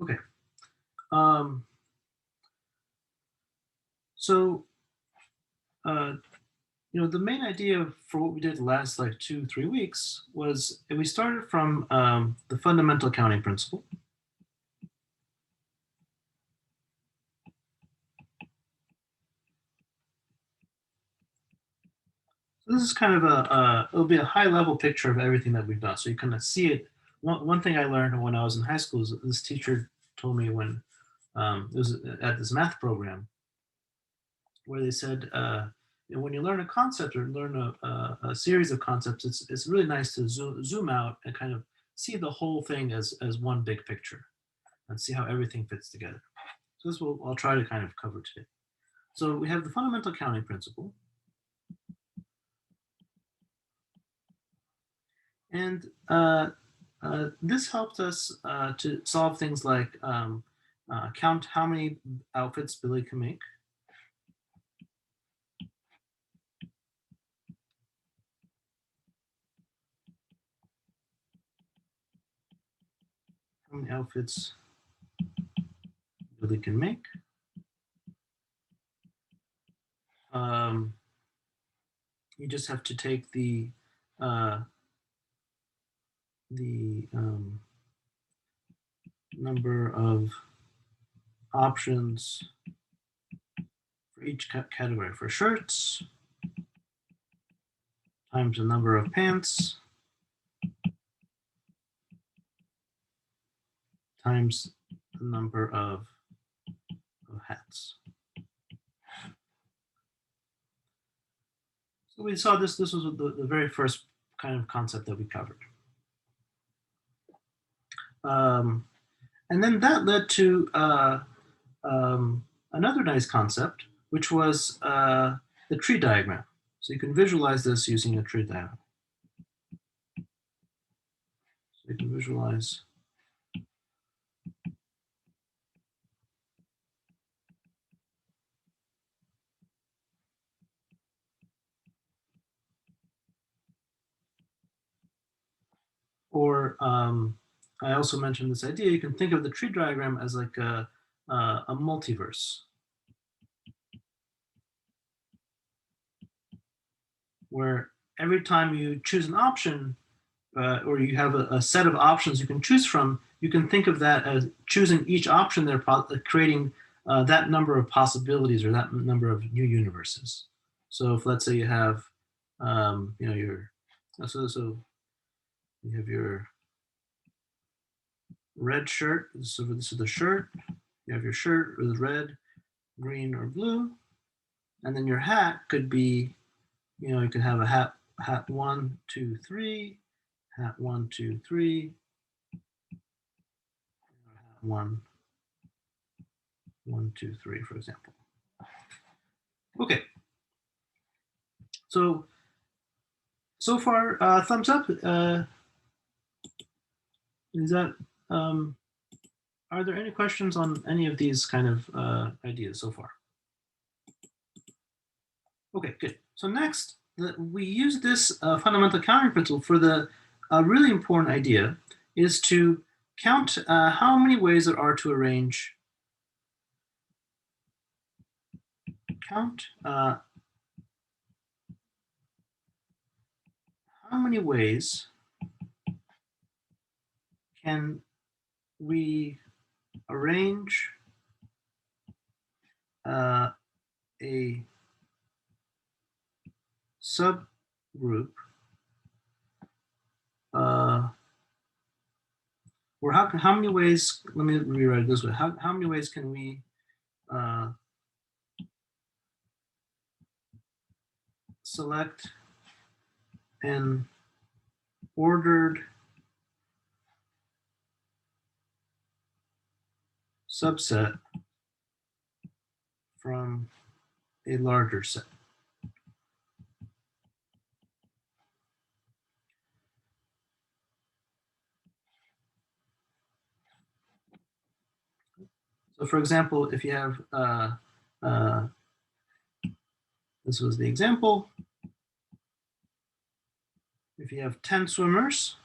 Okay. Um, so, uh, the main idea for what we did the last like 2, 3 weeks was we started from the fundamental counting principle. So this is kind of it'll be a high level picture of everything that we've done. So you kind of see it. One thing I learned when I was in high school is this teacher told me when it was at this math program where they said, when you learn a concept or learn a series of concepts, it's really nice to zoom out and kind of see the whole thing as one big picture and see how everything fits together. So this will I'll try to kind of cover today. So we have the fundamental counting principle, and this helped us to solve things like count how many outfits Billy can make, how many outfits Billy can make. Um, you just have to take uh, the number of options for each category. For shirts, times the number of pants, times the number of hats. So we saw this was the very first kind of concept that we covered. And then that led to another nice concept, which was the tree diagram. So you can visualize this using a tree diagram. So you can visualize or I also mentioned this idea. You can think of the tree diagram as like a multiverse, where every time you choose an option or you have a set of options you can choose from, you can think of that as choosing each option there, creating that number of possibilities or that number of new universes. So if let's say you have, your so you have your red shirt. So this is the shirt. You have your shirt with red, green, or blue, and then your hat could be, you could have a hat 1, 2, 3, hat 1, 2, 3, hat 1, 1, 2, 3, for example. Okay. So far, thumbs up. Is that are there any questions on any of these kind of ideas so far? Okay, good. So next, we use this fundamental counting principle for the really important idea is to count how many ways there are to arrange. Count how many ways can we arrange a subgroup, or how many ways, let me rewrite it this way, how many ways can we select an ordered subset from a larger set? So for example, if you have, this was the example, if you have 10 swimmers,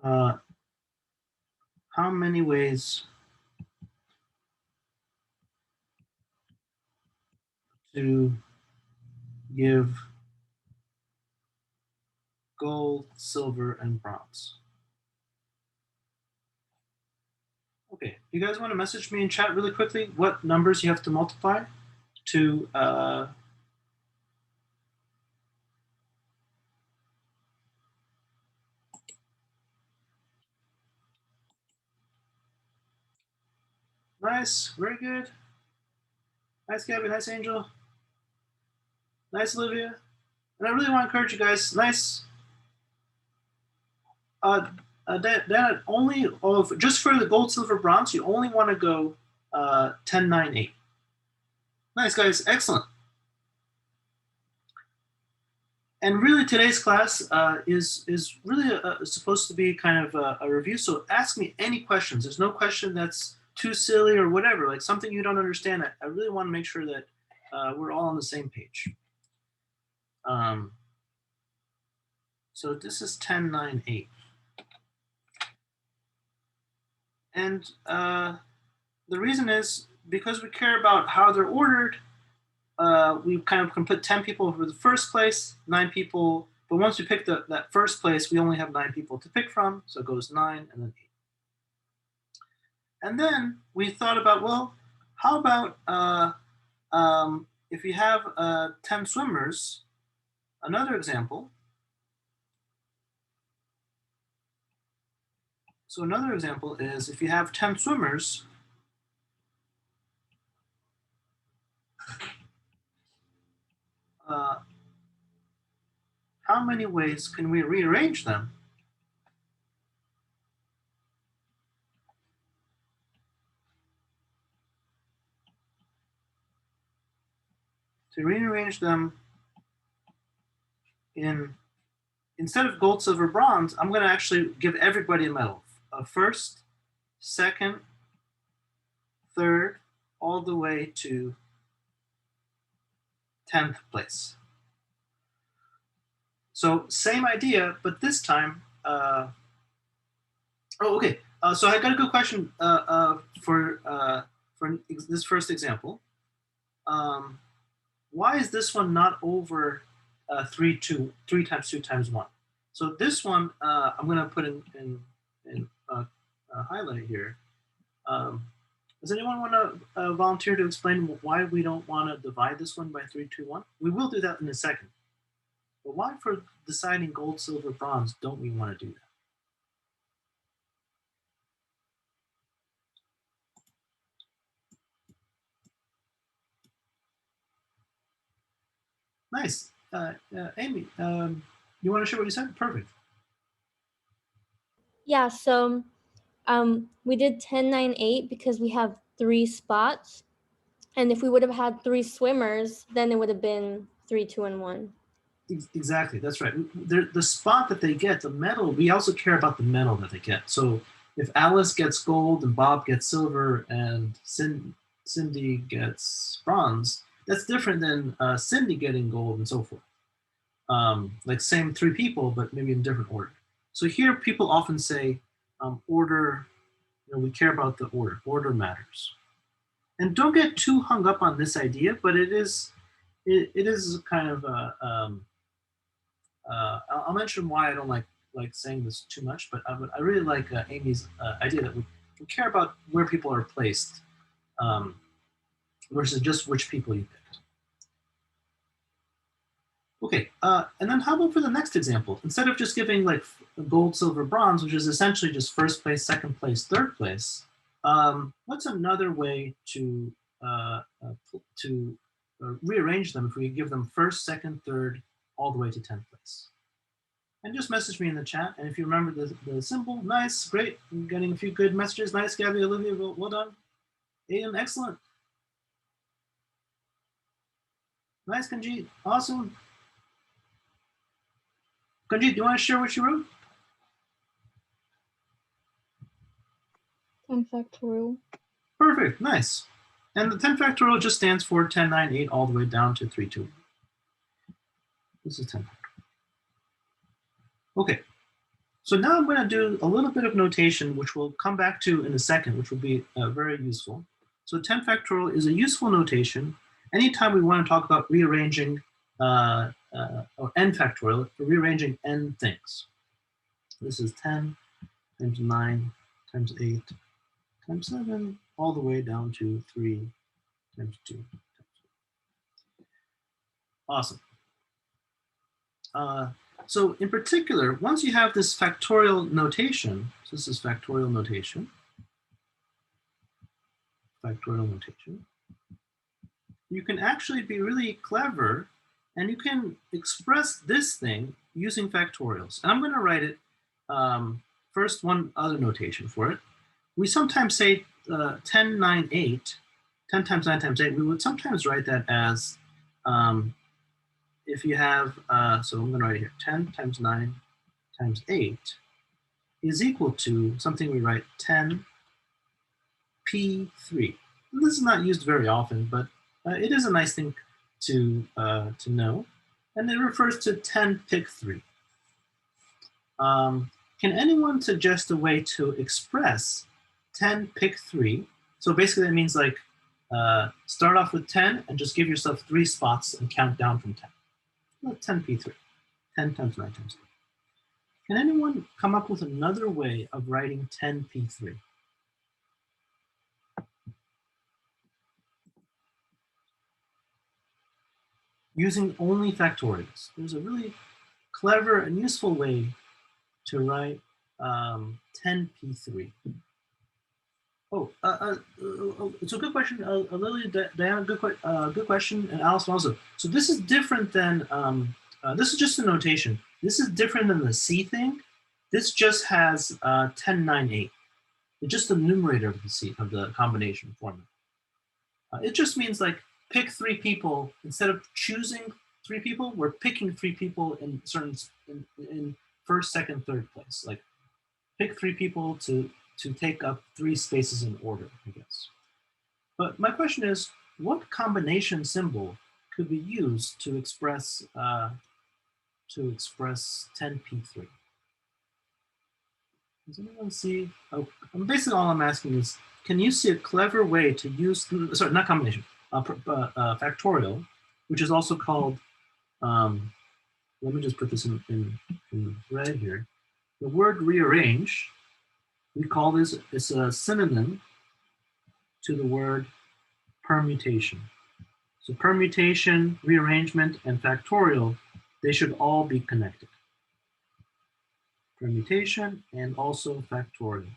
How many ways to give gold, silver, and bronze? Okay, you guys want to message me in chat really quickly what numbers you have to multiply to nice, very good. Nice, Gabby, nice, Angel. Nice, Olivia. And I really want to encourage you guys, nice. That only, just for the gold, silver, bronze, you only want to go 10, 9, 8. Nice, guys, excellent. And really, today's class is really supposed to be kind of a review. So ask me any questions. There's no question that's too silly or whatever, like something you don't understand. I really want to make sure that we're all on the same page. So this is 10, 9, 8. And the reason is because we care about how they're ordered, we kind of can put 10 people for the first place, 9 people. But once we pick that first place, we only have 9 people to pick from. So it goes 9 and then 8. And then we thought about, well, how about if you have 10 swimmers, another example. So another example is if you have 10 swimmers, how many ways can we rearrange them in, instead of gold, silver, bronze, I'm going to actually give everybody a medal. A first, second, third, all the way to 10th place. So same idea, but this time, okay. So I got a good question for this first example. Why is this one not over 3 times 2 times 1? So this one I'm going to put in highlight here. Does anyone want to volunteer to explain why we don't want to divide this one by 3, 2, 1? We will do that in a second. But why for deciding gold, silver, bronze don't we want to do that? Nice. Amy, you want to share what you said? Perfect. Yeah, so we did 10, 9, 8 because we have 3 spots. And if we would have had 3 swimmers, then it would have been 3, 2, and 1. Exactly, that's right. The spot that they get, the medal, we also care about the medal that they get. So if Alice gets gold and Bob gets silver and Cindy gets bronze, that's different than Cindy getting gold and so forth. Like same 3 people, but maybe in different order. So here people often say order, we care about the order. Order matters. And don't get too hung up on this idea, but it is kind of I'll mention why I don't like saying this too much, but I really like Amy's idea that we care about where people are placed versus just which people you picked. Okay, and then how about for the next example? Instead of just giving like gold, silver, bronze, which is essentially just first place, second place, third place, what's another way to rearrange them if we give them first, second, third, all the way to 10th place? And just message me in the chat. And if you remember the symbol, nice, great. I'm getting a few good messages. Nice, Gabby, Olivia, well done. Aiden, excellent. Nice, Kanjit, awesome. Kanjit, do you want to share what you wrote? 10 factorial. Perfect, nice. And the 10 factorial just stands for 10, 9, 8, all the way down to 3, 2. This is 10 factorial. Okay, So now I'm going to do a little bit of notation, which we'll come back to in a second, which will be very useful. So 10 factorial is a useful notation anytime we want to talk about rearranging or n factorial, rearranging n things. This is 10 times 9 times 8 times 7, all the way down to 3 times 2. Awesome. So in particular, once you have this factorial notation, so this is factorial notation, you can actually be really clever and you can express this thing using factorials. And I'm going to write it first, one other notation for it. We sometimes say 10, 9, 8, 10 times 9 times 8. We would sometimes write that as, if you have, so I'm going to write it here, 10 times 9 times 8 is equal to something we write 10 P3. And this is not used very often, but it is a nice thing to know. And it refers to 10 pick 3. Can anyone suggest a way to express 10 pick 3? So basically that means like start off with 10 and just give yourself 3 spots and count down from 10. Well, 10 P3, 10 times 9 times 8. Can anyone come up with another way of writing 10 P3? Using only factorials. There's a really clever and useful way to write 10 P3. Oh, it's a good question. Lily, Diana, good question, and Allison also. So this is different than, this is just a notation. This is different than the C thing. This just has 10, 9, 8. It's just the numerator of the C, of the combination formula. It just means like pick 3 people. Instead of choosing 3 people, we're picking 3 people in certain, in first, second, third place. Like pick 3 people to take up 3 spaces in order, I guess. But my question is, what combination symbol could be used to express 10p3? Does anyone see? Oh, basically all I'm asking is, can you see a clever way to use, sorry, not combination, factorial, which is also called, let me just put this in red here. The word rearrange, we call this, it's a synonym to the word permutation. So permutation, rearrangement, and factorial, they should all be connected. Permutation and also factorial.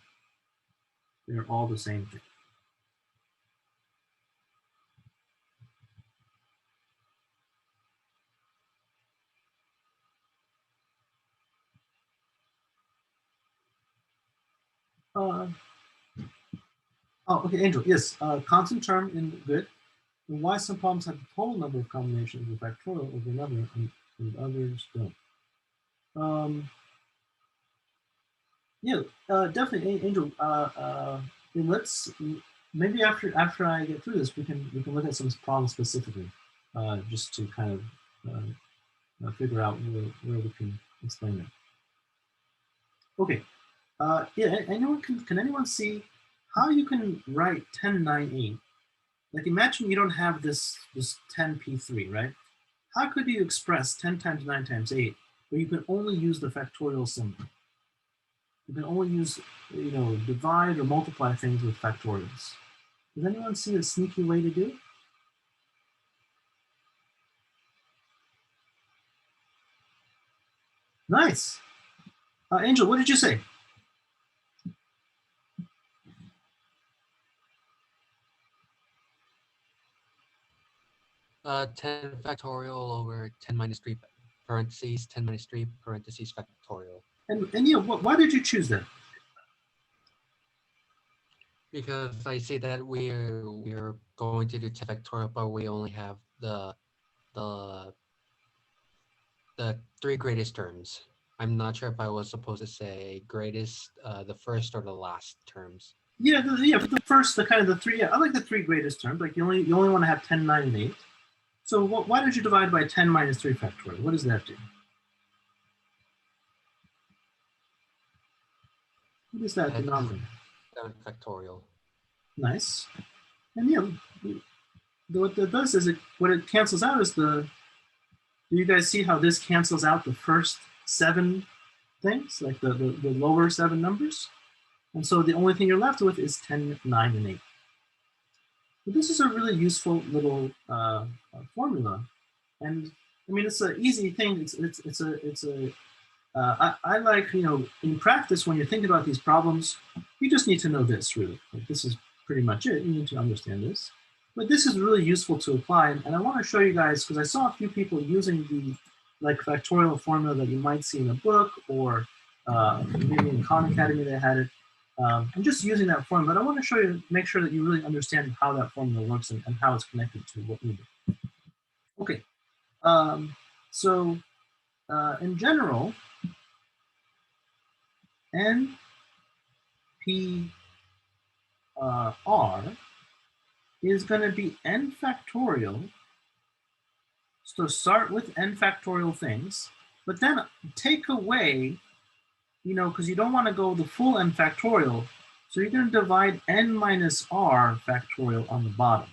They're all the same thing. Oh, okay, Angel, yes, constant term in good. And why some problems have the total number of combinations of factorial over another and others don't. Yeah, definitely, Angel. Let's maybe after I get through this, we can look at some problems specifically, just to kind of figure out where we can explain it. Okay. Yeah. Can anyone see how you can write 10, 9, 8? Like imagine you don't have this 10p3, right? How could you express 10 times 9 times 8, but you can only use the factorial symbol? You can only use, divide or multiply things with factorials. Does anyone see a sneaky way to do it? Nice. Angel, what did you say? Uh, 10 factorial over 10 minus 3 parentheses, 10 minus 3 parentheses factorial. And yeah, why did you choose that? Because I see that we're going to do 10 factorial, but we only have the 3 greatest terms. I'm not sure if I was supposed to say greatest, the first or the last terms. Yeah, the first, the kind of the 3. Yeah, I like the 3 greatest terms. Like you only want to have 10, 9, and 8. So why did you divide by 10 minus 3 factorial? What does that do? What is that That's denominator? 7 factorial. Nice. And yeah, what that does is what it cancels out is do you guys see how this cancels out the first 7 things, like the lower 7 numbers? And so the only thing you're left with is 10, 9, and 8. But this is a really useful little formula. And I mean, it's an easy thing. I like, in practice, when you're thinking about these problems, you just need to know this, really. Like, this is pretty much it. You need to understand this. But this is really useful to apply. And I want to show you guys, because I saw a few people using the factorial formula that you might see in a book, or maybe in Khan Academy they had it. I'm just using that formula, but I want to show you, make sure that you really understand how that formula works and how it's connected to what we do. Okay, so in general, N P R is going to be n factorial. So start with n factorial things, but then take away, because you don't want to go the full n factorial. So you're going to divide n minus r factorial on the bottom.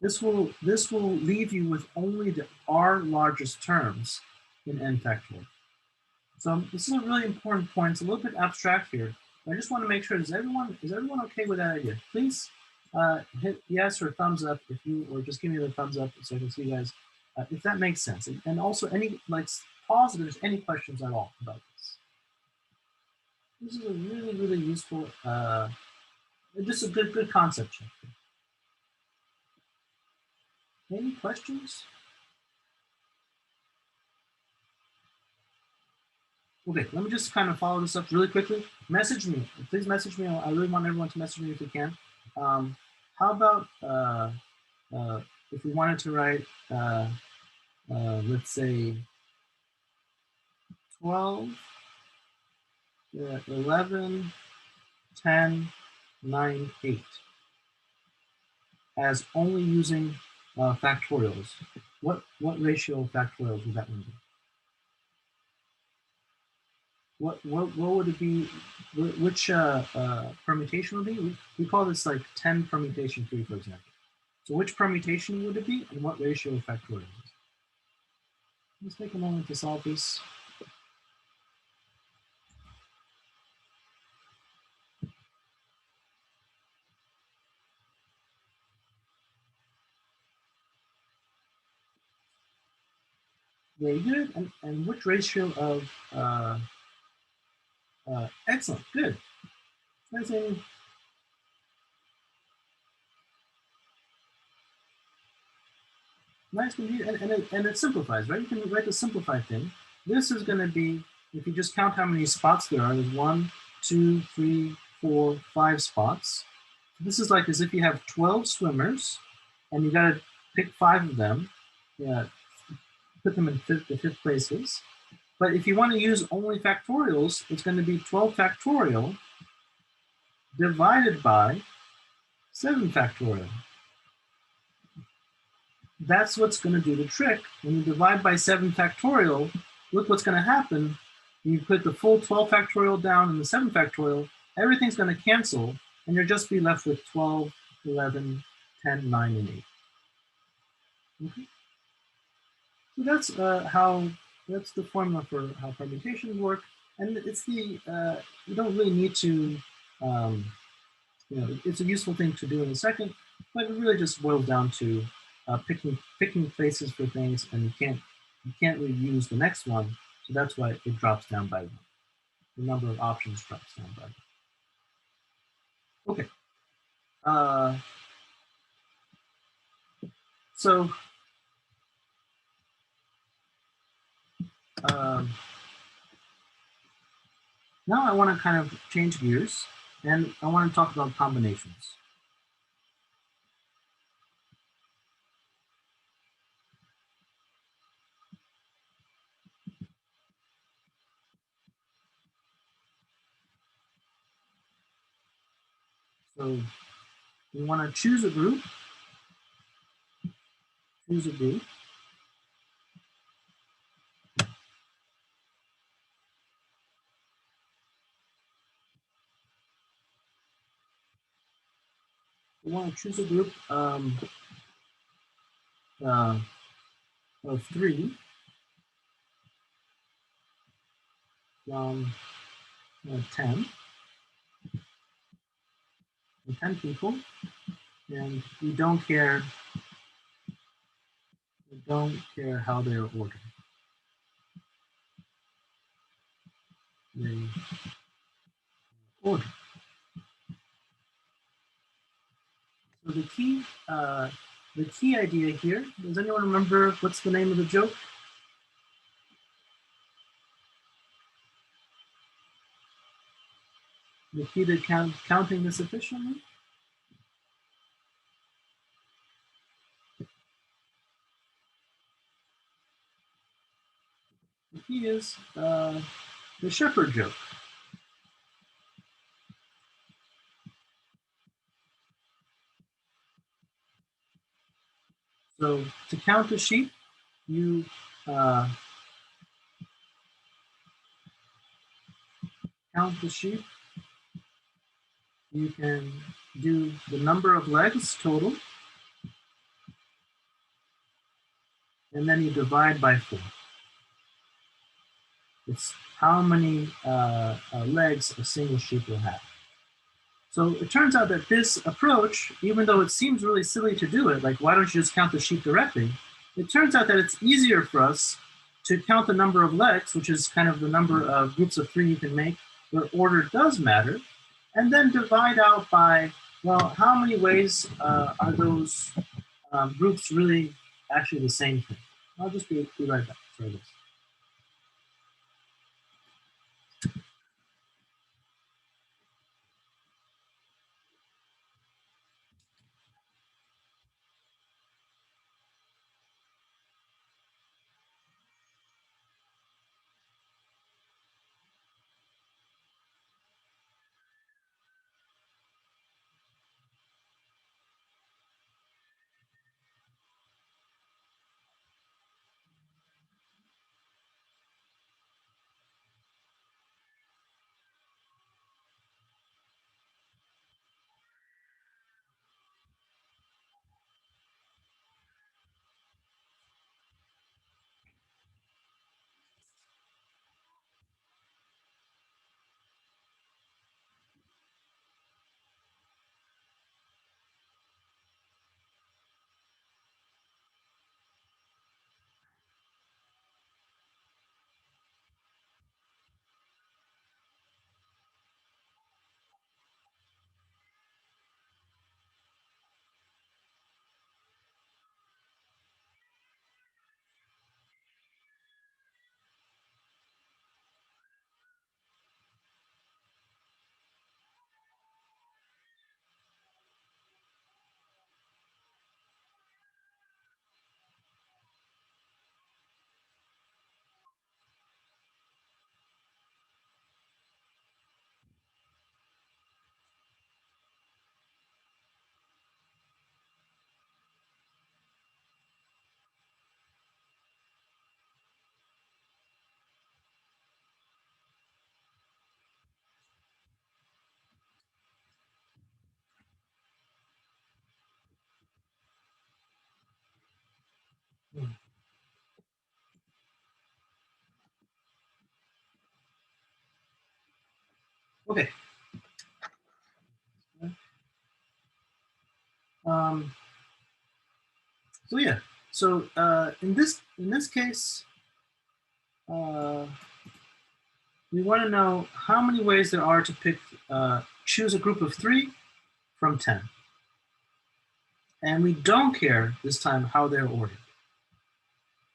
This will leave you with only the r largest terms in n factorial. So this is a really important point. It's a little bit abstract here. I just want to make sure, is everyone okay with that idea? Please hit yes or thumbs up or just give me the thumbs up so I can see you guys, if that makes sense. And also pause if there's any questions at all about this. This is a really, really useful, just a good concept check. Any questions? Okay, let me just kind of follow this up really quickly. Message me, please message me. I really want everyone to message me if you can. How about if we wanted to write, let's say 12, 11, 10, 9, 8 as only using factorials. What ratio of factorials would that one be? What would it be? Which permutation would it be? We call this like 10 permutation 3, for example. So which permutation would it be, and what ratio of factorials? Let's take a moment to solve this. Very good. And which ratio of excellent, good. Nice, Amy. Nice, and it simplifies, right? You can write the simplified thing. This is going to be, if you just count how many spots there are, there's 1, 2, 3, 4, 5 spots. This is like as if you have 12 swimmers, and you got to pick 5 of them, put them in the fifth places. But if you want to use only factorials, it's going to be 12 factorial divided by 7 factorial. That's what's going to do the trick. When you divide by 7 factorial, look what's going to happen. You put the full 12 factorial down and the 7 factorial, everything's going to cancel, and you'll just be left with 12, 11, 10, 9, and 8. Okay. So that's the formula for how permutations work. And it's you don't really need to, it's a useful thing to do in a second, but it really just boils down to picking places for things, and you can't really use the next one, so that's why it drops down by 1. The number of options drops down by 1. Okay. So now I want to kind of change gears, and I want to talk about combinations. So we want to choose a group. Choose a group. want to choose a group uh, of 3 from 10, 10 people, and we don't care how they're ordered. They order. So the key idea here, does anyone remember what's the name of the joke? The key to counting this efficiently? The key is the shepherd joke. So to count a sheep, you count the sheep. You can do the number of legs total, and then you divide by 4. It's how many legs a single sheep will have. So it turns out that this approach, even though it seems really silly to do it, like why don't you just count the sheep directly? It turns out that it's easier for us to count the number of legs, which is kind of the number of groups of 3 you can make, where order does matter, and then divide out by, well, how many ways are those groups really actually the same thing? I'll just be right back. Sorry, guys. Okay. Um, so yeah, so in this case, we want to know how many ways there are to choose a group of 3 from 10. And we don't care this time how they're ordered.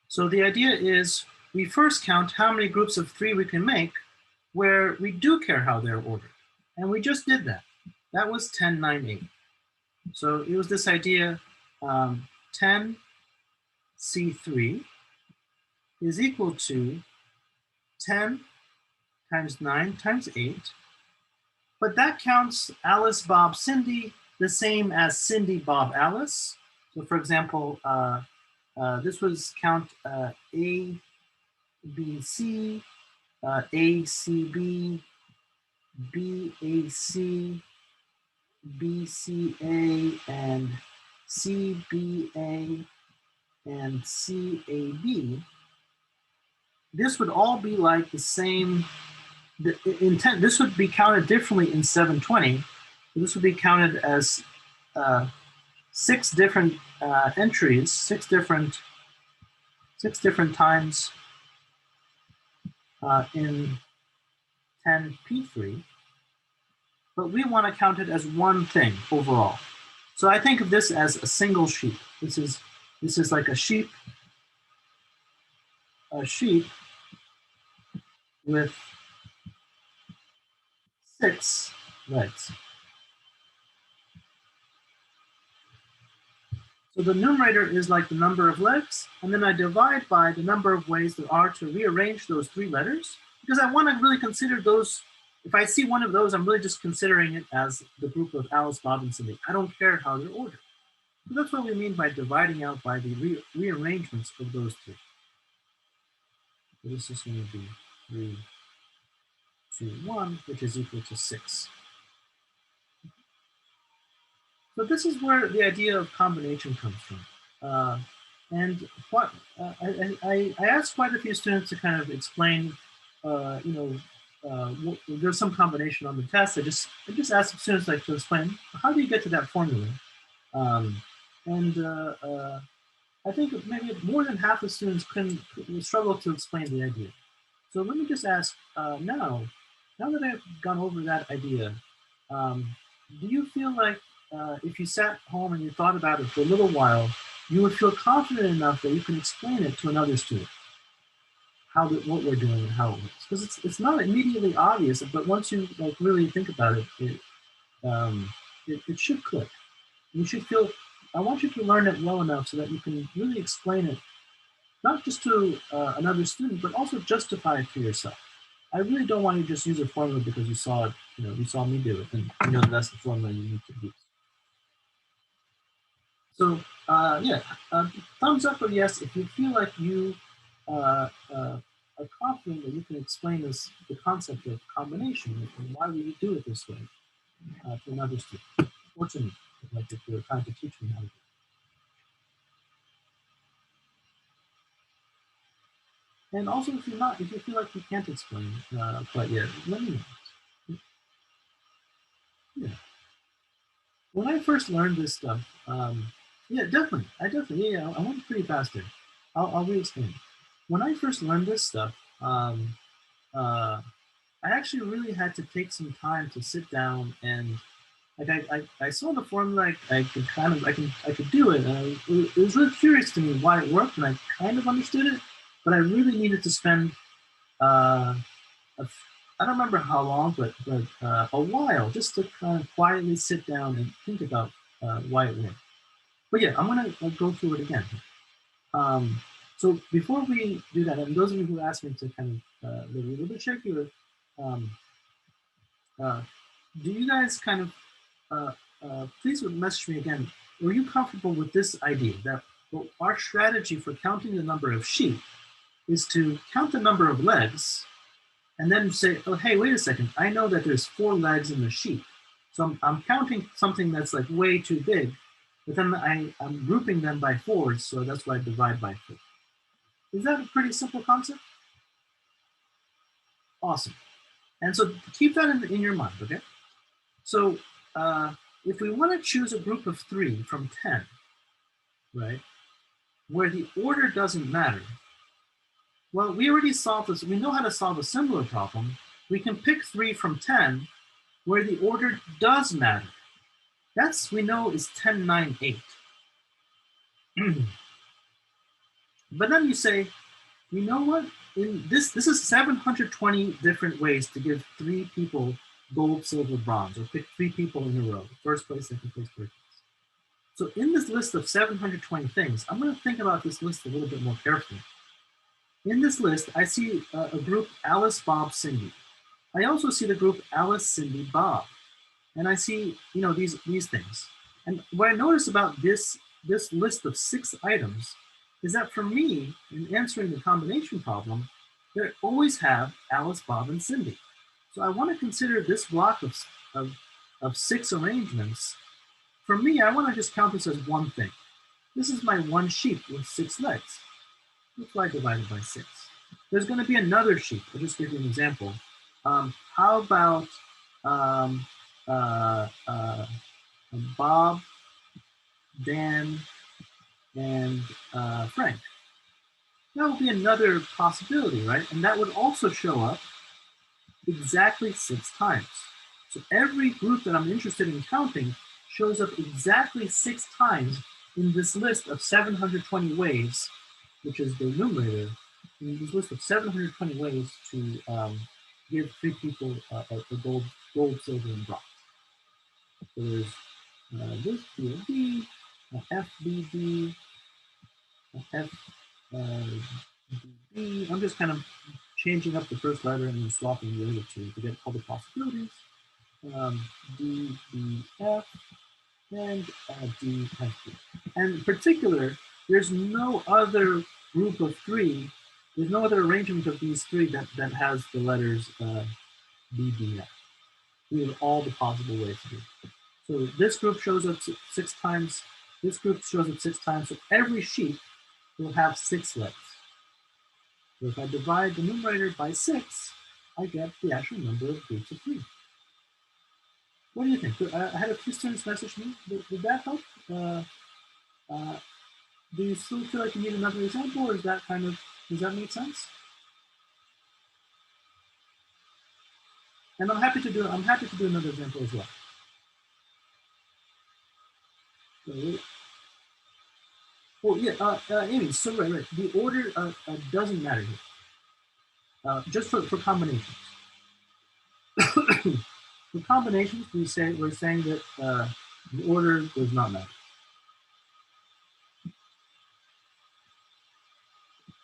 So the idea is we first count how many groups of 3 we can make where we do care how they're ordered. And we just did that. That was 10, 9, 8. So it was this idea, 10 C3 is equal to 10 times 9 times 8. But that counts Alice, Bob, Cindy the same as Cindy, Bob, Alice. So for example, this was count A, B, C, A, C, B, B, A, C, BCA and CBA and CAB, this would all be like the same intent. This would be counted differently in 720. This would be counted as 6 different entries, 6 different times in 10P3, but we want to count it as one thing overall. So I think of this as a single sheep. This is like a sheep with 6 legs. So the numerator is like the number of legs, and then I divide by the number of ways there are to rearrange those 3 letters, because I want to really consider those. If I see one of those, I'm really just considering it as the group of Alice, Bob, and Cindy. I don't care how they're ordered. So that's what we mean by dividing out by the rearrangements of those 3. So this is going to be 3, 2, 1, which is equal to 6. So this is where the idea of combination comes from. And what I asked quite a few students to kind of explain, there's some combination on the test. I just asked students like to explain, how do you get to that formula? I think maybe more than half the students couldn't struggle to explain the idea. So let me just ask now that I've gone over that idea, do you feel like if you sat home and you thought about it for a little while, you would feel confident enough that you can explain it to another student, what we're doing and how it works? Because it's not immediately obvious, but once you like really think about it, it should click. You should feel. I want you to learn it well enough so that you can really explain it, not just to another student, but also justify it to yourself. I really don't want you to just use a formula because you saw it, you saw me do it, and you know that's the formula you need to use. So thumbs up or yes if you feel like you are confident that you can explain the concept of combination and why we do it this way to another student, or to me, like if you're trying to teach me how to do it. And also if you feel like you can't explain quite yet, let me know. Yeah. When I first learned this stuff, yeah, definitely. I went pretty fast there. I'll re-explain. When I first learned this stuff, I actually really had to take some time to sit down and like I saw the formula, I could do it, and it was really curious to me why it worked, and I kind of understood it, but I really needed to spend I don't remember how long, but a while just to kind of quietly sit down and think about why it worked. But yeah, I'm gonna go through it again. So before we do that, and those of you who asked me to kind of a little bit shaky, do you guys kind of please message me again? Were you comfortable with this idea that our strategy for counting the number of sheep is to count the number of legs and then say, oh, hey, wait a second. I know that there's 4 legs in the sheep. So I'm counting something that's like way too big, but then I'm grouping them by 4s, so that's why I divide by 4. Is that a pretty simple concept? Awesome. And so keep that in your mind, okay? So if we want to choose a group of 3 from 10, right, where the order doesn't matter, well, we already solved this. We know how to solve a similar problem. We can pick 3 from 10 where the order does matter. That's, we know, is 10, 9, 8. But then you say, you know what? This is 720 different ways to give 3 people gold, silver, bronze, or pick 3 people in a row, first place, second place, third place. So in this list of 720 things, I'm going to think about this list a little bit more carefully. In this list, I see a group Alice, Bob, Cindy. I also see the group Alice, Cindy, Bob. And I see, these things. And what I notice about this list of 6 items is that for me, in answering the combination problem, they always have Alice, Bob, and Cindy. So I want to consider this block of of 6 arrangements, for me, I want to just count this as one thing. This is my one sheep with 6 legs. That's why I divided by 6. There's going to be another sheep. I'll just give you an example. How about Bob, Dan, and Frank? That would be another possibility, right? And that would also show up exactly 6 times. So every group that I'm interested in counting shows up exactly 6 times in this list of 720 ways, which is the numerator, in this list of 720 ways to give 3 people a gold, silver, and bronze. So there's this BLB, FBB, FBB. I'm just kind of changing up the first letter and then swapping the other two to get all the possibilities. D, B, F, and D, F, B. And in particular, there's no other group of 3, there's no other arrangement of these 3 that has the letters B, D, F. We have all the possible ways to do it. So this group shows up 6 times, this group shows up 6 times, so every sheep will have 6 legs. So if I divide the numerator by 6, I get the actual number of groups of 3. What do you think? I had a few students message me. Did that help? Do you still feel like you need another example, or is that kind of, does that make sense? And I'm happy to do another example as well. Oh yeah, Amy. So right. The order doesn't matter here. Just for combinations. For combinations, we're saying that the order does not matter.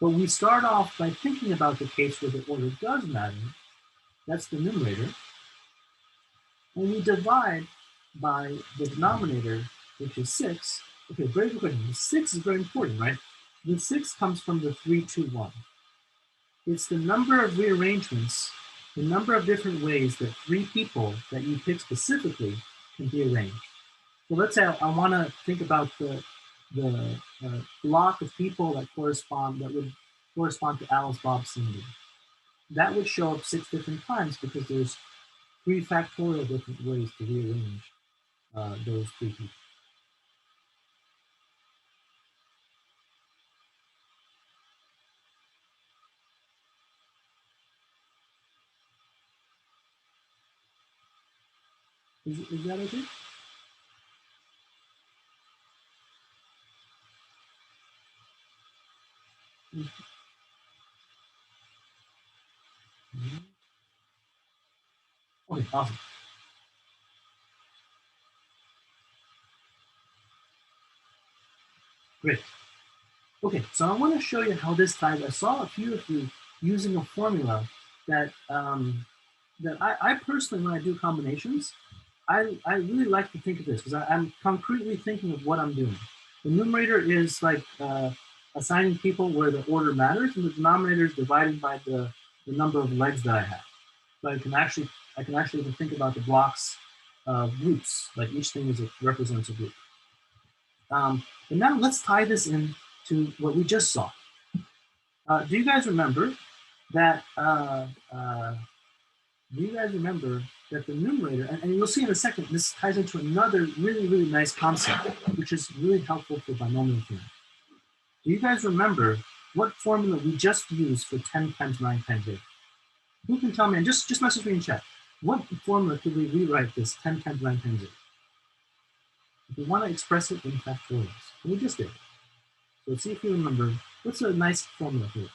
But we start off by thinking about the case where the order does matter. That's the numerator. And we divide by the denominator, which is 6. Okay, very good question. The 6 is very important, right? The 6 comes from the 3, 2, 1. It's the number of rearrangements, the number of different ways that 3 people that you pick specifically can be arranged. So let's say I want to think about the block of people that would correspond to Alice, Bob, Cindy. That would show up 6 different times because there's 3 factorial different ways to rearrange those 3 people. Is that okay? Okay, awesome. Great. Okay, so I want to show you how this ties. I saw a few of you using a formula that that I personally, when I do combinations, I really like to think of this because I'm concretely thinking of what I'm doing. The numerator is like assigning people where the order matters, and the denominator is divided by the number of legs that I have. So I can actually even think about the blocks of groups, like each thing represents a group. But now let's tie this in to what we just saw. Do you guys remember that? Do you guys remember that the numerator, and you'll see in a second, this ties into another really, really nice concept, which is really helpful for binomial theorem. Do you guys remember what formula we just used for 10 times 9 times 8? Who can tell me, and just message me in chat, what formula could we rewrite this 10 times 9 times 8? If we want to express it in factorials, and we just did. So let's see if you remember, what's a nice formula for this?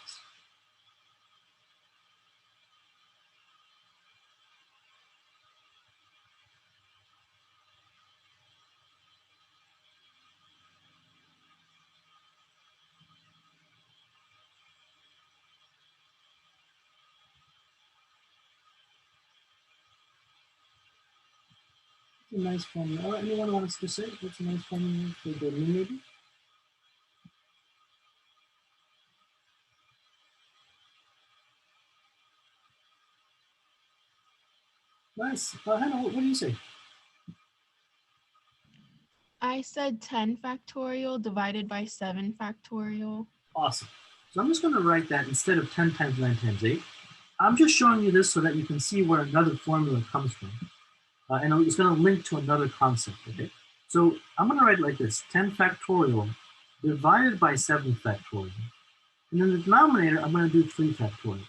A nice formula. Anyone wants to say what's a nice formula for the numerator? Nice. Hannah, what do you say? I said 10 factorial divided by 7 factorial. Awesome. So I'm just going to write that instead of 10 times 9 times 8. I'm just showing you this so that you can see where another formula comes from. And it's going to link to another concept, okay? So I'm going to write it like this, 10 factorial divided by 7 factorial. And in the denominator, I'm going to do 3 factorial.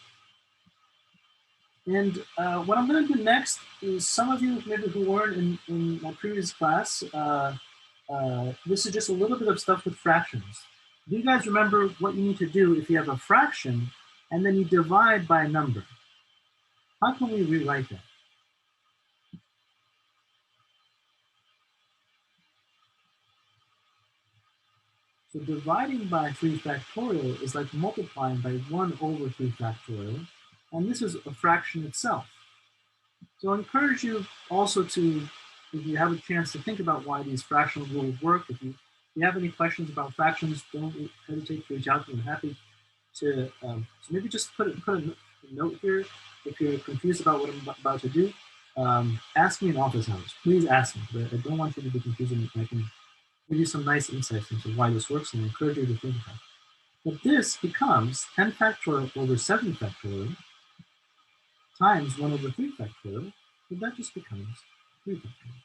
And what I'm going to do next is some of you maybe who weren't in my previous class, this is just a little bit of stuff with fractions. Do you guys remember what you need to do if you have a fraction and then you divide by a number? How can we rewrite that? So dividing by 3 factorial is like multiplying by 1 over 3 factorial, and this is a fraction itself. So I encourage you also to, if you have a chance to think about why these fractional rules work, if you have any questions about fractions, don't hesitate to reach out to me. I'm happy to, so maybe just put a note here. If you're confused about what I'm about to do, ask me in office hours. Please ask me, but I don't want you to be confused, and I can give you some nice insights into why this works, and I encourage you to think about it. But this becomes 10 factorial over 7 factorial times 1 over 3 factorial, and that just becomes 3 factorial.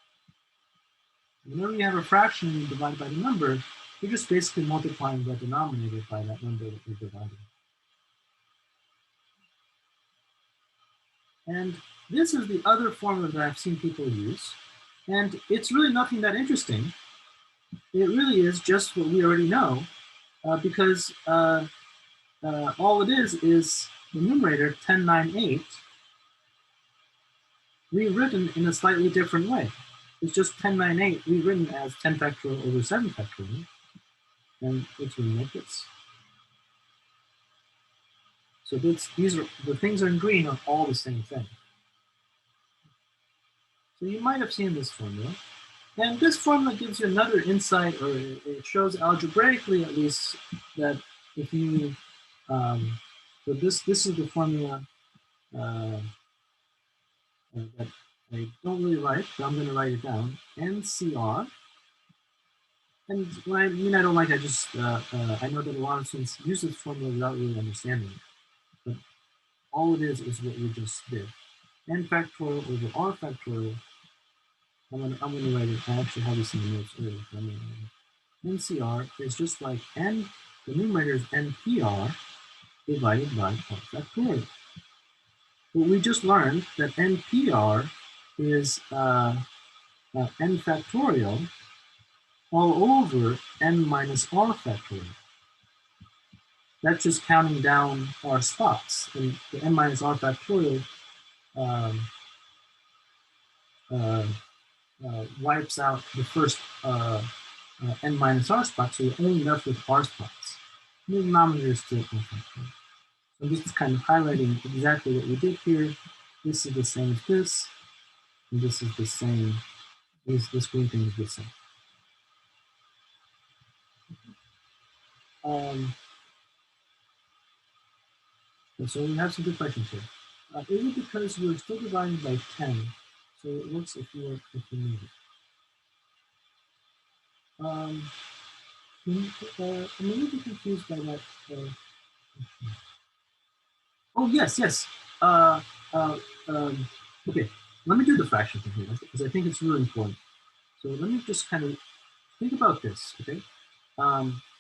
Whenever you have a fraction and you divide by the number, you're just basically multiplying the denominator by that number that you're dividing. And this is the other formula that I've seen people use, and it's really nothing that interesting. It really is just what we already know, because all it is the numerator 1098 rewritten in a slightly different way. It's just 1098 rewritten as 10 factorial over 7 factorial, and it's written like this. So these are the things in green are all the same thing. So you might have seen this formula, and this formula gives you another insight, or it shows algebraically at least that if you so this is the formula that I don't really like, but I'm going to write it down. NCR. And when I mean I don't like, I just I know that a lot of students use this formula without really understanding it. But all it is what we just did. N factorial over R factorial. I'm gonna write it. I actually have this in the notes earlier. NCR is just like N. The numerator is NPR divided by R factorial. But we just learned that NPR is N factorial all over N minus R factorial. That's just counting down our spots. And the N minus R factorial wipes out the first N minus R spot, so you're only left with R spots. And the denominator is still R factorial. So this is kind of highlighting exactly what we did here. This is the same as this, and this is the same. This green thing is the same. And so we have some good questions here. Is it because you're still dividing by 10? So it looks if you need it. I'm a little bit confused by that. Oh, yes. Okay, let me do the fraction thing here because I think it's really important. So let me just kind of think about this, okay?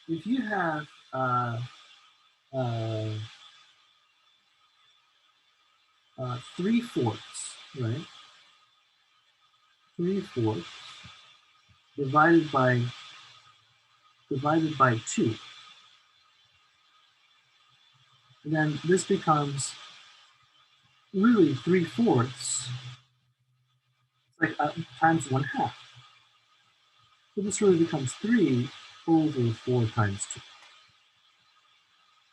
If you have 3/4, right? 3/4 divided by 2. And then this becomes really 3/4. It's like times 1/2. So this really becomes 3 over 4 times 2,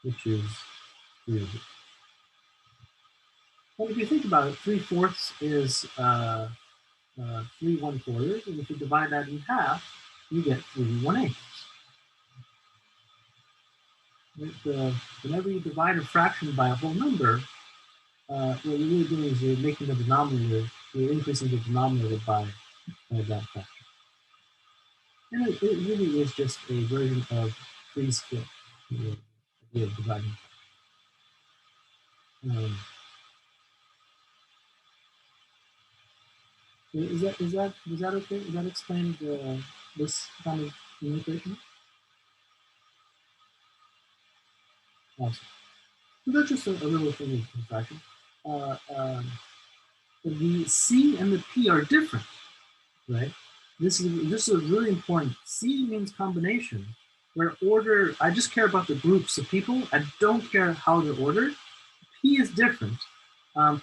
which is 3 over. Well, if you think about it, 3/4 is 3 1/4, and if you divide that in half, you get 3 1/8. Whenever you divide a fraction by a whole number, what you're really doing is you're making the denominator, you're increasing the denominator by that factor. And it really is just a version of free split, the idea of dividing. Is that okay? Does that explain this kind of communication? Awesome. So that's just a little thing of fashion. Uh, um, the C and the P are different, right? This is really important. C means combination, where order, I just care about the groups of people. I don't care how they're ordered. P is different.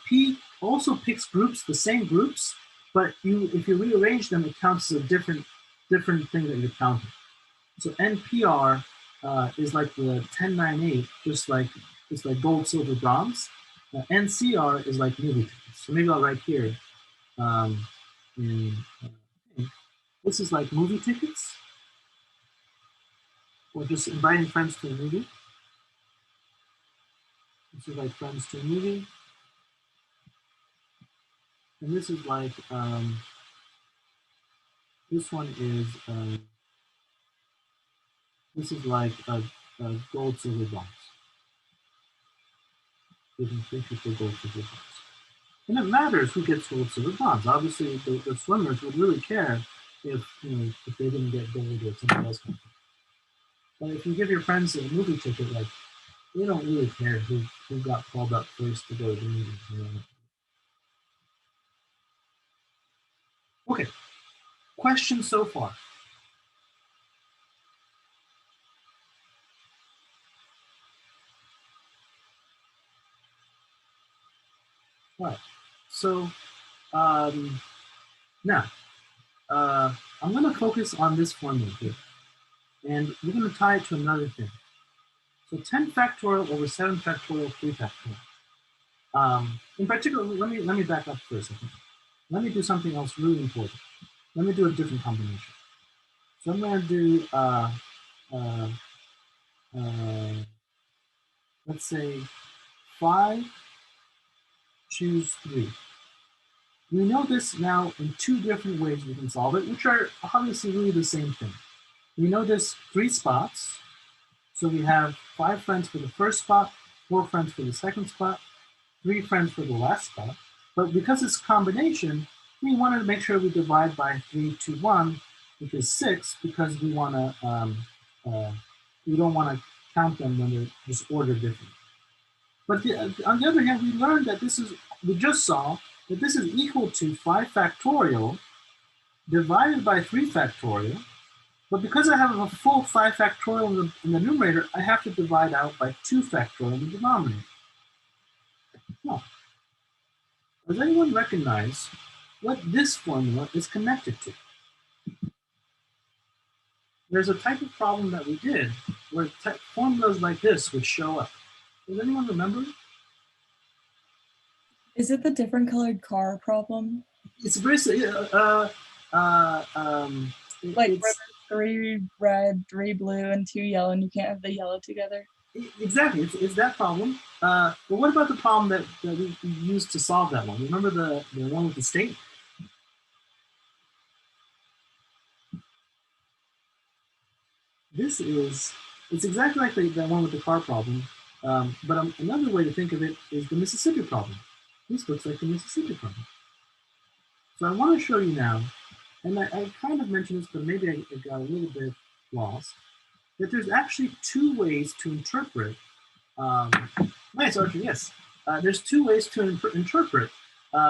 P also picks groups, the same groups, but if you rearrange them, it counts as a different thing that you're counting. So NPR is like the 1098, just like it's like gold, silver, bronze. NCR is like movie tickets. So maybe I'll write here. Um, in, this is like movie tickets, or just inviting friends to a movie. This is like friends to a movie, and this is like this one is this is like a gold, silver, bronze. Giving three people gold, silver, bronze. And it matters who gets gold, silver, bronze. Obviously, the swimmers would really care if if they didn't get gold or something else. But if you give your friends a movie ticket, like they don't really care who got called up first to go to the movie. Okay, questions so far? All right. So now I'm going to focus on this formula here, and we're going to tie it to another thing. So 10 factorial over 7 factorial, 3 factorial. In particular, let me back up for a second. Let me do something else really important. Let me do a different combination. So I'm going to do, uh, let's say 5, choose 3. We know this now in 2 different ways we can solve it, which are obviously really the same thing. We know there's 3 spots. So we have 5 friends for the first spot, 4 friends for the second spot, 3 friends for the last spot. But because it's combination, we want to make sure we divide by 3 to 1, which is 6, because we want to we don't want to count them when they're just ordered differently. But on the other hand, we learned that we just saw that this is equal to 5 factorial divided by 3 factorial. But because I have a full 5 factorial in the numerator, I have to divide out by 2 factorial in the denominator. Now, does anyone recognize what this formula is connected to? There's a type of problem that we did where formulas like this would show up. Does anyone remember? Is it the different colored car problem? It's very Like where there's 3 red, 3 blue, and 2 yellow, and you can't have the yellow together? Exactly, it's that problem. But what about the problem that we used to solve that one? Remember the one with the state? It's exactly like the one with the car problem, but another way to think of it is the Mississippi problem. This looks like the Mississippi problem. So I want to show you now, and I kind of mentioned this, but maybe I got a little bit lost, that there's actually 2 ways to interpret. Nice, Archer, yes. There's 2 ways to interpret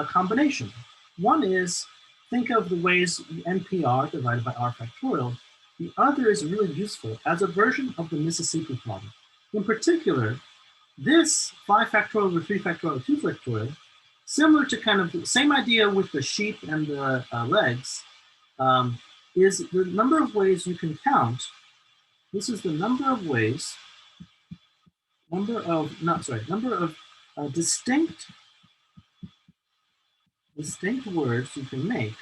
combination. One is think of the ways NPR divided by R factorial. The other is really useful as a version of the Mississippi problem. In particular, this 5 factorial over 3 factorial, 2 factorial, similar to kind of the same idea with the sheep and the legs, is the number of ways you can count. This is the number of ways, number of distinct words you can make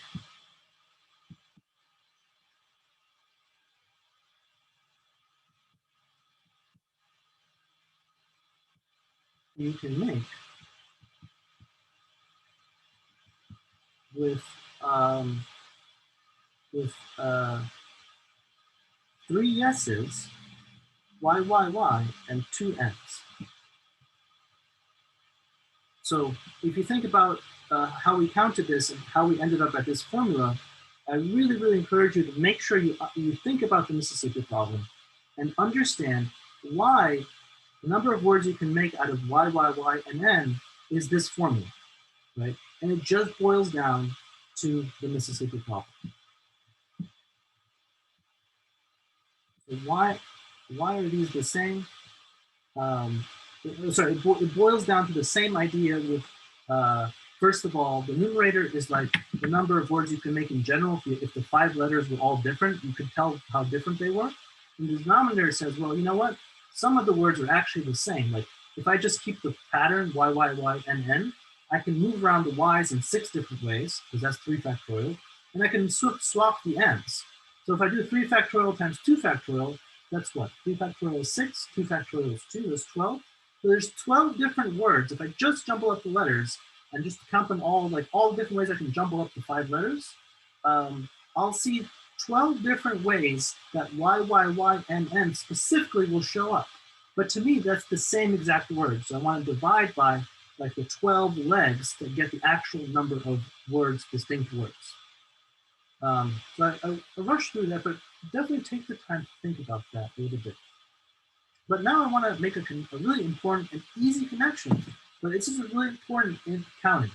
with with 3 yeses, y, and 2 n's. So if you think about how we counted this and how we ended up at this formula, I really, really encourage you to make sure you think about the Mississippi problem and understand why the number of words you can make out of y, and n is this formula, right? And it just boils down to the Mississippi problem. So why are these the same? It boils down to the same idea with, first of all, the numerator is like the number of words you can make in general. If the 5 letters were all different, you could tell how different they were. And the denominator says, well, you know what? Some of the words are actually the same. Like if I just keep the pattern y, n, I can move around the y's in 6 different ways, because that's 3 factorial, and I can swap the n's. So if I do 3 factorial times 2 factorial, that's what? 3 factorial is 6, 2 factorial is 2, that's 12. So there's 12 different words. If I just jumble up the letters and just count them all, like all the different ways I can jumble up the 5 letters, I'll see 12 different ways that y, n specifically will show up. But to me, that's the same exact word. So I want to divide by like the 12 legs to get the actual number of words, distinct words. So I rushed through that, but definitely take the time to think about that a little bit. But now I want to make a really important and easy connection, but this is really important in counting.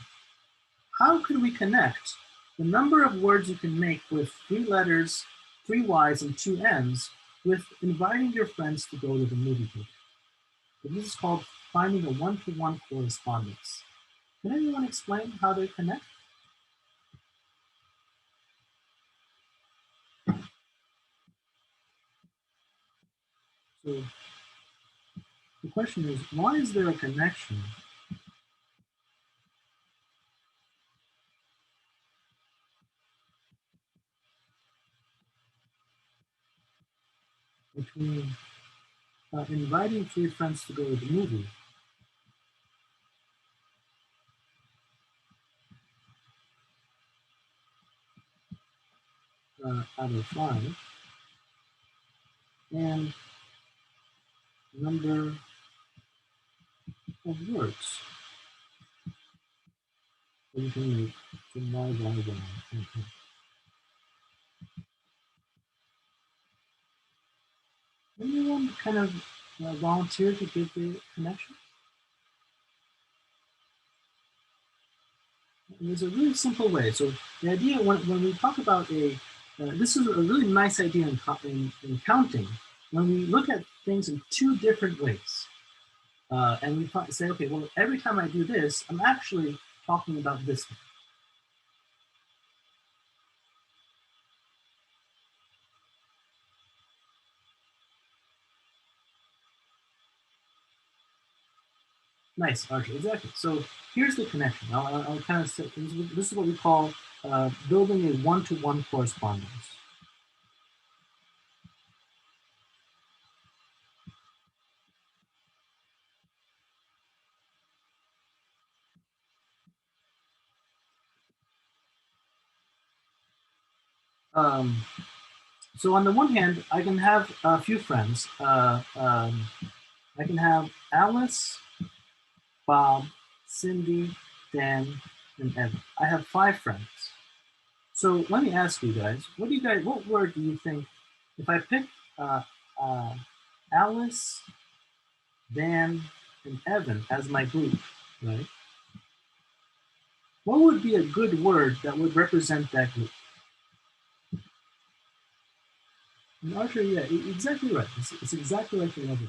How can we connect the number of words you can make with 3 letters, 3 y's, and 2 n's with inviting your friends to go to the movie theater? So this is called finding a one-to-one correspondence. Can anyone explain how they connect? So the question is, why is there a connection between inviting 3 friends to go to the movie out of 5 and number of words that you can make from y. Anyone kind of volunteer to give the connection? And there's a really simple way. So the idea when we talk about this is a really nice idea in counting. When we look at things in 2 different ways, and we say, okay, well, every time I do this, I'm actually talking about this thing. Nice, Archer, exactly. So here's the connection. I'll kind of say, this is what we call building a one-to-one correspondence. So on the one hand, I can have a few friends. I can have Alice, Bob, Cindy, Dan, and Evan. I have 5 friends. So let me ask you guys, what word do you think, if I pick Alice, Dan, and Evan as my group, right? What would be a good word that would represent that group? And Archer, yeah, exactly right. It's exactly like the other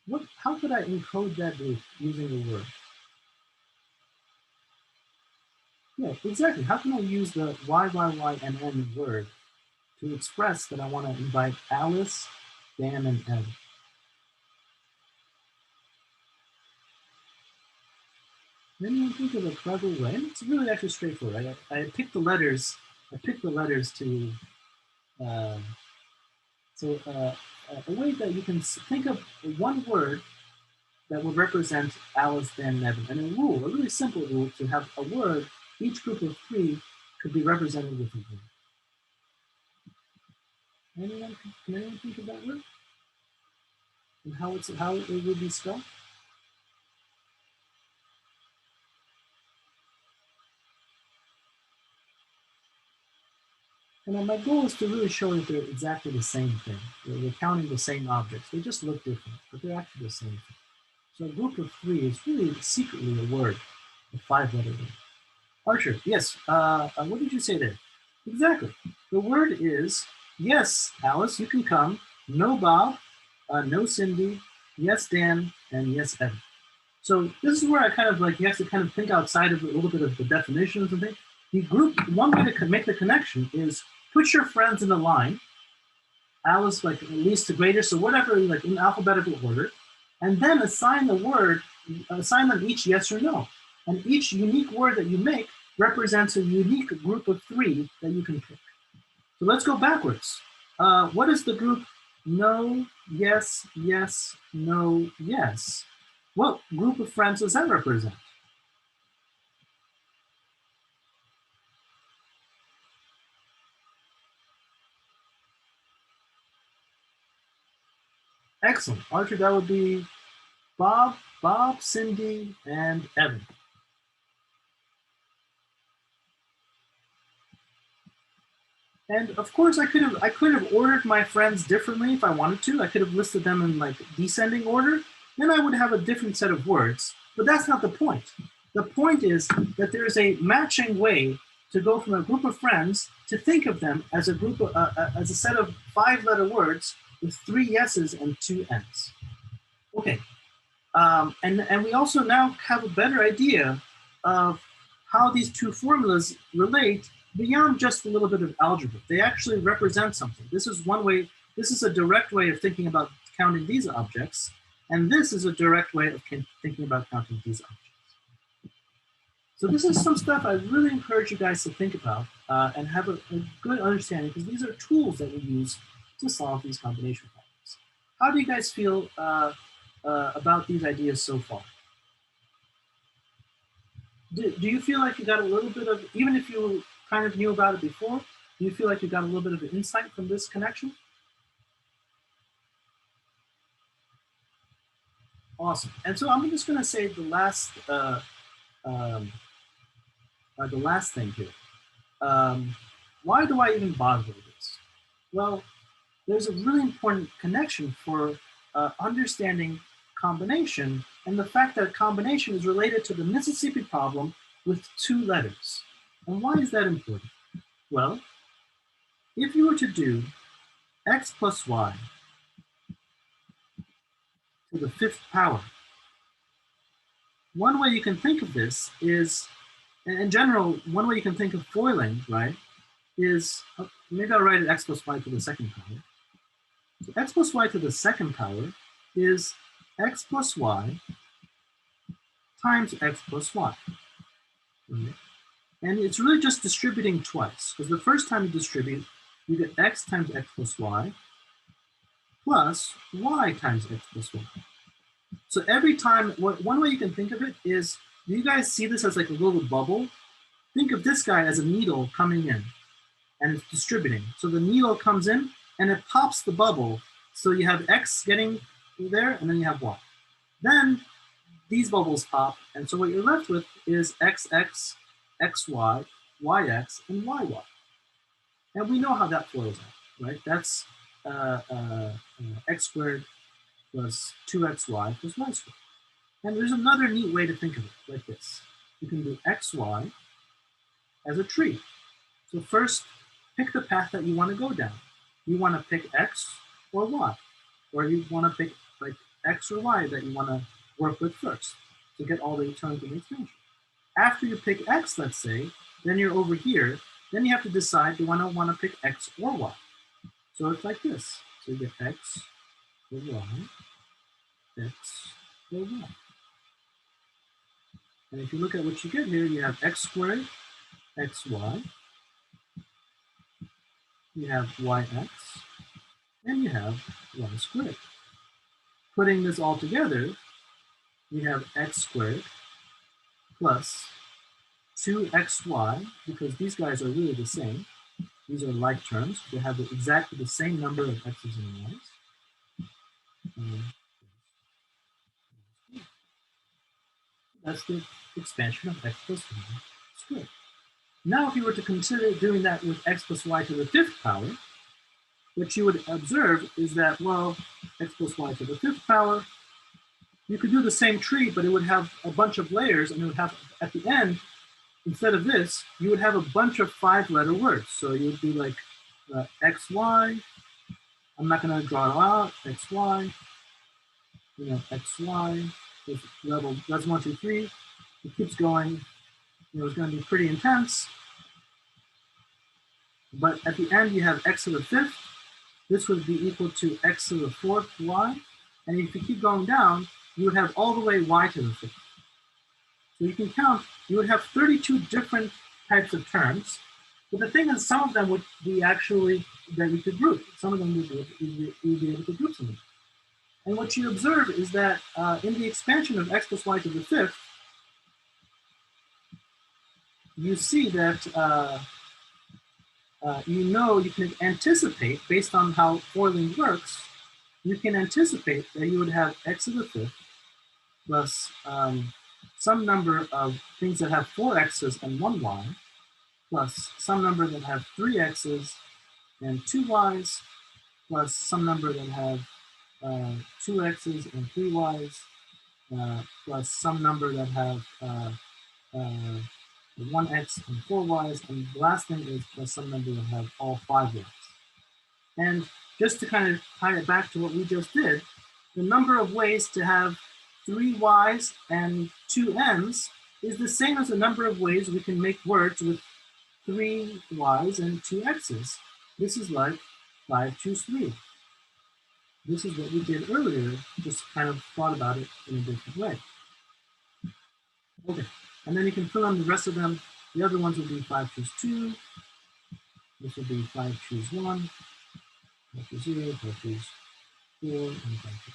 one. How could I encode that group using a word? Yeah, exactly. How can I use the y, and n word to express that I want to invite Alice, Dan, and Evan? Anyone think of a clever way? And it's really actually straightforward. I picked the letters. To a way that you can think of one word that would represent Alice, Dan, and Evan, and a really simple rule, to have a word. Each group of 3 could be represented with a word. Anyone, can anyone think of that word? And how it would be spelled? And my goal is to really show that they're exactly the same thing. They're counting the same objects. They just look different, but they're actually the same thing. So a group of 3 is really secretly a word, a 5-letter word. Archer, yes. What did you say there? Exactly. The word is, yes, Alice, you can come. No, Bob. No, Cindy. Yes, Dan. And yes, Evan. So this is where I kind of like, you have to kind of think outside of a little bit of the definitions and things. The group, one way to make the connection is put your friends in a line, Alice like least to greatest or whatever, like in alphabetical order, and then assign them each yes or no. And each unique word that you make represents a unique group of 3 that you can pick. So let's go backwards. What is the group no, yes, yes, no, yes? What group of friends does that represent? Excellent. Archer, that would be Bob, Cindy, and Evan. And of course, I could have ordered my friends differently if I wanted to. I could have listed them in like descending order. Then I would have a different set of words. But that's not the point. The point is that there is a matching way to go from a group of friends to think of them as a group of, as a set of 5-letter words with 3 yeses and 2 n's. Okay. And we also now have a better idea of how these 2 formulas relate beyond just a little bit of algebra. They actually represent something. This is one way, this is a direct way of thinking about counting these objects, and this is a direct way of thinking about counting these objects. So this is some stuff I really encourage you guys to think about and have a good understanding, because these are tools that we use to solve these combination problems. How do you guys feel about these ideas so far? Do you feel like you got a little bit of, even if you kind of knew about it before, do you feel like you got a little bit of an insight from this connection? Awesome. And so I'm just going to say the last thing here. Why do I even bother with this? Well, there's a really important connection for understanding combination, and the fact that combination is related to the Mississippi problem with 2 letters. And why is that important? Well, if you were to do x plus y to the 5th power, one way you can think of this is, in general, one way you can think of foiling, right, is, maybe I'll write it x plus y to the 2nd power. So x plus y to the 2nd power is x plus y times x plus y. Right? And it's really just distributing twice, because the first time you distribute, you get x times x plus y plus y times x plus y. So every time, one way you can think of it is, do you guys see this as like a little bubble? Think of this guy as a needle coming in and it's distributing. So the needle comes in and it pops the bubble. So you have x getting there and then you have y. Then these bubbles pop, and so what you're left with is xx, xy, yx, and yy. And we know how that flows out, right? That's x squared plus 2xy plus y squared. And there's another neat way to think of it, like this. You can do xy as a tree. So first, pick the path that you want to go down. You want to pick x or y, or you want to pick like x or y that you want to work with first to get all the terms in the expansion. After you pick x, let's say, then you're over here. Then you have to decide, do I want to pick x or y? So it's like this. So you get x or y, x or y. And if you look at what you get here, you have x squared, xy, you have yx, and you have y squared. Putting this all together, we have x squared plus 2xy, because these guys are really the same, these are like terms. They have exactly the same number of x's and y's. That's the expansion of x plus y squared. Now, if you were to consider doing that with x plus y to the 5th power, what you would observe is that, well, x plus y to the 5th power, you could do the same tree, but it would have a bunch of layers, and it would have, at the end, instead of this, you would have a bunch of 5-letter words. So you would be like xy, I'm not going to draw it out, xy, xy, this level, that's 1, 2, 3. It keeps going. It's going to be pretty intense. But at the end, you have x to the 5th. This would be equal to x to the 4th y. And if you keep going down, you would have all the way y to the 5th. So you can count, you would have 32 different types of terms. But the thing is, some of them would be actually that you could group. Some of them you'd be able to group some of them. And what you observe is that in the expansion of x plus y to the 5th, you see that you can anticipate, based on how foiling works, you can anticipate that you would have x to the 5th plus some number of things that have 4 x's and 1 y, plus some number that have 3 x's and 2 y's, plus some number that have 2 x's and 3 y's, plus some number that have 1 x and 4 y's, and the last thing is plus some number that have all 5 y's. And just to kind of tie it back to what we just did, the number of ways to have 3 y's and 2 n's is the same as the number of ways we can make words with 3 y's and 2 x's. This is like 5 choose 3. This is what we did earlier, just kind of thought about it in a different way. Okay, and then you can fill in the rest of them. The other ones would be 5 choose 2. This would be 5 choose 1, 5 choose 0, 5 choose 4, and 5 choose 2.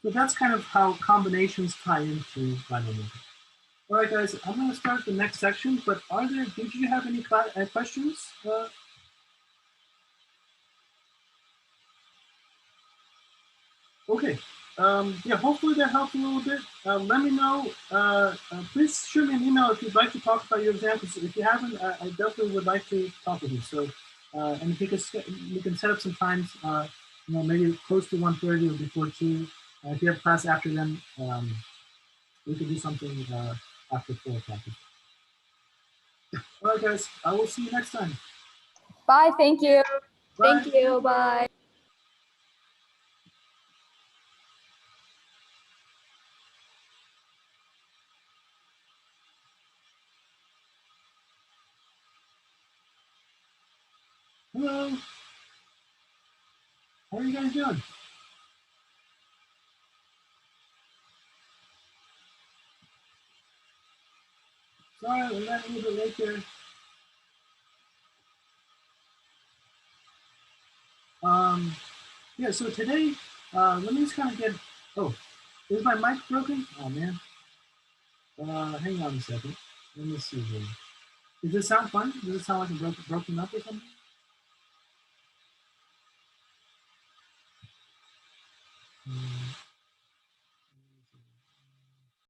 So that's kind of how combinations tie into binomial. All right, guys, I'm going to start the next section, but did you have any questions? Okay, yeah, hopefully that helped a little bit. Let me know, please shoot me an email if you'd like to talk about your examples. If you haven't, I definitely would like to talk with you. So, and if you can set up some times, maybe close to 1:30 or before 2. If you have class after then, we could do something after 4 o'clock. All right, guys, I will see you next time. Bye. Thank you. Bye. Thank you. Bye. Hello. How are you guys doing? Sorry, we got a little bit late there. Yeah, so today, let me just kind of get, oh, is my mic broken? Oh, man. Hang on a second. Let me see here. Does this sound fun? Does it sound like I'm broken up or something?